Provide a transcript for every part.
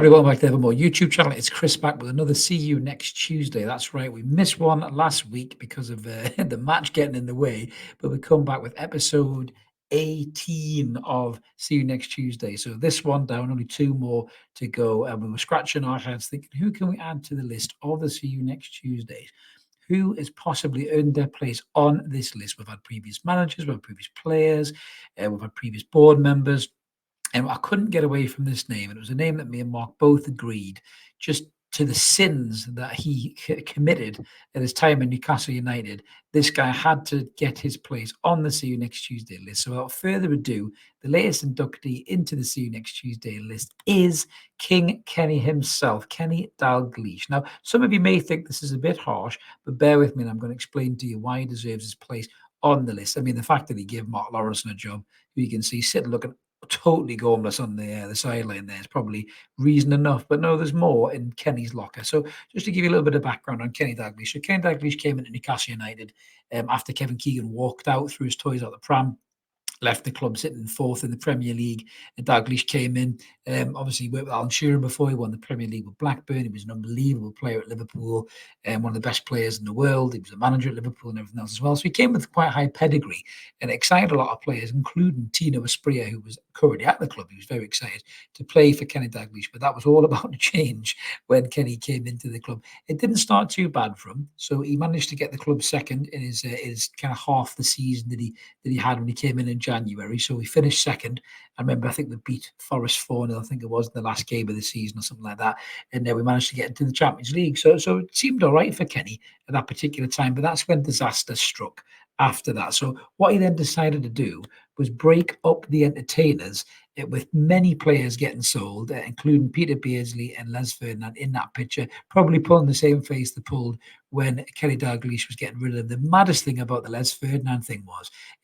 everyone, back to the Evermore YouTube channel. It's Chris back with another See You Next Tuesday. That's right, we missed one last week because of the match getting in the way, but we come back with episode 18 of See You Next Tuesday. So this one down, only two more to go, and we were scratching our heads thinking, who can we add to the list of the See You Next Tuesdays? Who has possibly earned their place on this list? We've had previous managers, we've had previous players, we've had previous board members. And I couldn't get away from this name. And it was a name that me and Mark both agreed, just to the sins that he committed at his time in Newcastle United. This guy had to get his place on the See You Next Tuesday list. So without further ado, the latest inductee into the See You Next Tuesday list is King Kenny himself, Kenny Dalglish. Now, some of you may think this is a bit harsh, but bear with me and I'm going to explain to you why he deserves his place on the list. I mean, the fact that he gave Mark Lawrenson a job, who you can see sitting looking totally gormless on the sideline there is probably reason enough, but no, there's more in Kenny's locker. So just to give you a little bit of background on Kenny Dalglish. So Kenny Dalglish came into Newcastle United after Kevin Keegan walked out, threw his toys out the pram, left the club sitting fourth in the Premier League. And Dalglish came in. Obviously, he worked with Alan Shearer before. He won the Premier League with Blackburn. He was an unbelievable player at Liverpool, and one of the best players in the world. He was a manager at Liverpool and everything else as well. So he came with quite high pedigree and excited a lot of players, including Tino Asprilla, who was currently at the club. He was very excited to play for Kenny Dalglish, but that was all about to change when Kenny came into the club. It didn't start too bad for him, so he managed to get the club second in his kind of half the season that he had when he came in January. So we finished second. I remember, I think we beat Forest 4-0, I think it was, in the last game of the season or something like that. And then we managed to get into the Champions League. So it seemed all right for Kenny at that particular time, but that's when disaster struck after that. So what he then decided to do was break up the entertainers, with many players getting sold, including Peter Beardsley and Les Ferdinand in that picture, probably pulling the same face they pulled when Kenny Dalglish was getting rid of them. The maddest thing about the Les Ferdinand thing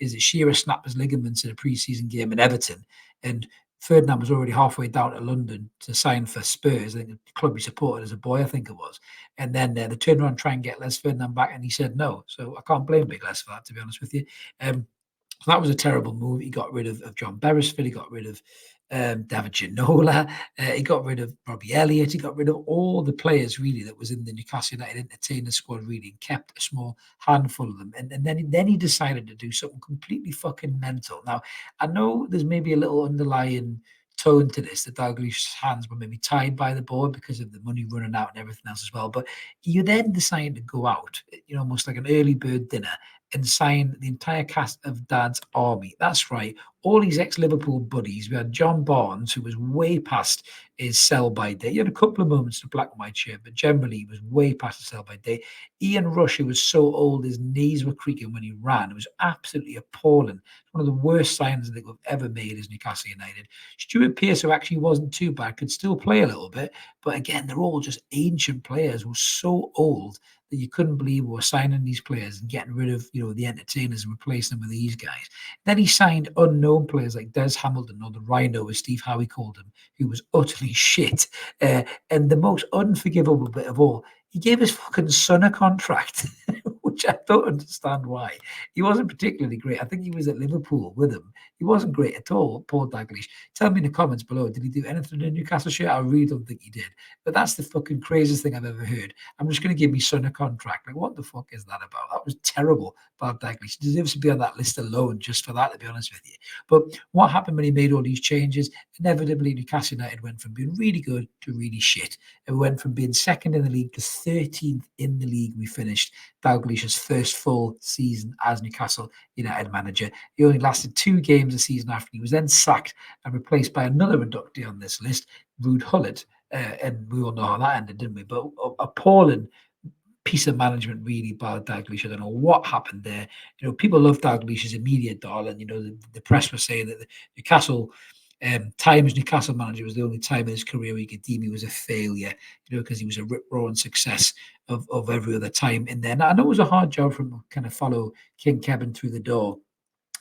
is that Shearer snapped his ligaments in a pre-season game in Everton, and Ferdinand was already halfway down to London to sign for Spurs. I think the club he supported as a boy, I think it was. And then they turned around and try and get Les Ferdinand back, and he said no. So I can't blame Big Les for that, to be honest with you. So that was a terrible move. He got rid of John Beresford. He got rid of David Ginola. He got rid of Robbie Elliott. He got rid of all the players really that was in the Newcastle United entertainer squad really, and kept a small handful of them. And then he decided to do something completely fucking mental. Now, I know there's maybe a little underlying tone to this, that Dalglish's hands were maybe tied by the board because of the money running out and everything else as well. But you then decided to go out, almost like an early bird dinner, and sign the entire cast of Dad's Army. That's right, all his ex-Liverpool buddies. We had John Barnes, who was way past his sell-by date. He had a couple of moments in a black and white shirt, but generally he was way past the sell-by date. Ian Rush, who was so old his knees were creaking when he ran. It was absolutely appalling. One of the worst signings I think we've ever made as Newcastle United. Stuart Pearce, who actually wasn't too bad, could still play a little bit, but again, they're all just ancient players who were so old that you couldn't believe we were signing these players and getting rid of, the entertainers and replacing them with these guys. Then he signed unknown players like Des Hamilton, or the Rhino, as Steve Howie called him, who was utterly shit. And the most unforgivable bit of all, he gave his fucking son a contract, which I don't understand why. He wasn't particularly great. I think he was at Liverpool with him. He wasn't great at all, Paul Dalglish. Tell me in the comments below, did he do anything in Newcastle shirt? I really don't think he did. But that's the fucking craziest thing I've ever heard. I'm just going to give my son a contract. Like, what the fuck is that about? That was terrible, Bob Dalglish. He deserves to be on that list alone just for that, to be honest with you. But what happened when he made all these changes? Inevitably, Newcastle United went from being really good to really shit. And we went from being second in the league to 13th in the league. We finished Dalglish's first full season as Newcastle United manager. He only lasted 2 games a season after. He was then sacked and replaced by another inductee on this list, Ruud Gullit. And we all know how that ended, didn't we? But appalling piece of management really by Dalglish. I don't know what happened there. People love Dalglish as immediate darling. The press was saying that the Newcastle Times Newcastle manager was the only time in his career he could deem he was a failure, because he was a rip-roaring success of every other time in there. Now, I know it was a hard job for him to kind of follow King Kevin through the door,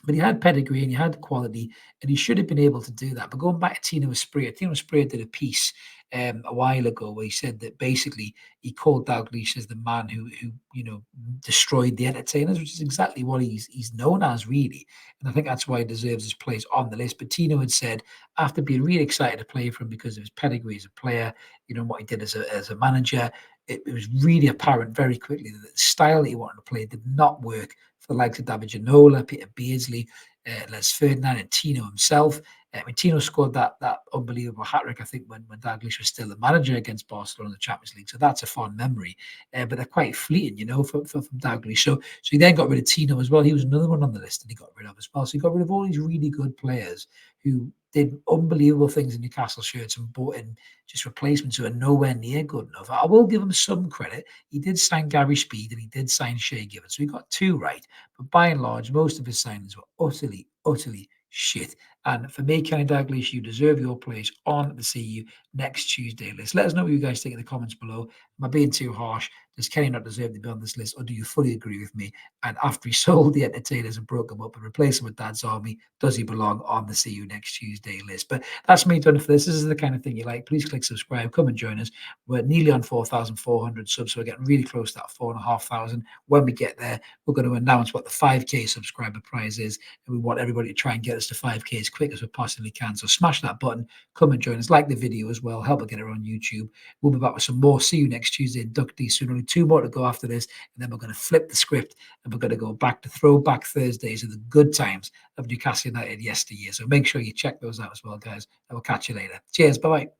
but he had pedigree and he had quality, and he should have been able to do that. But going back to Tino Asprilla did a piece a while ago, where he said that basically he called Dalglish as the man who destroyed the entertainers, which is exactly what he's known as, really. And I think that's why he deserves his place on the list. But Tino had said, after being really excited to play for him because of his pedigree as a player, what he did as a manager, it was really apparent very quickly that the style that he wanted to play did not work for the likes of David Ginola, Peter Beardsley, Les Ferdinand, and Tino himself. Tino scored that unbelievable hat trick, I think, when Dalglish was still the manager against Barcelona in the Champions League. So that's a fond memory. But they're quite fleeting, from Dalglish. So he then got rid of Tino as well. He was another one on the list that he got rid of as well. So he got rid of all these really good players who did unbelievable things in Newcastle shirts and bought in just replacements who are nowhere near good enough. I will give him some credit. He did sign Gary Speed and he did sign Shea Given. So he got two right. But by and large, most of his signings were utterly, utterly shit. And for me, Kenny Dalglish, you deserve your place on the CU next Tuesday list. Let us know what you guys think in the comments below. Am I being too harsh? Does Kenny not deserve to be on this list, or do you fully agree with me? And after he sold the entertainers and broke them up and replaced them with Dad's Army, does he belong on the CU next Tuesday list? But that's me done for this. This is the kind of thing you like. Please click subscribe. Come and join us. We're nearly on 4,400 subs, so we're getting really close to that 4,500. When we get there, we're going to announce what the 5K subscriber prize is, and we want everybody to try and get us to 5K as quick as we possibly can. So smash that button, come and join us, like the video as well, help us get it on YouTube. We'll be back with some more. See you next Tuesday. Inductees soon. Only two more to go after this, and then we're going to flip the script and we're going to go back to Throwback Thursdays of the good times of Newcastle United yesteryear. So make sure you check those out as well, guys. And we'll catch you later. Cheers. Bye-bye.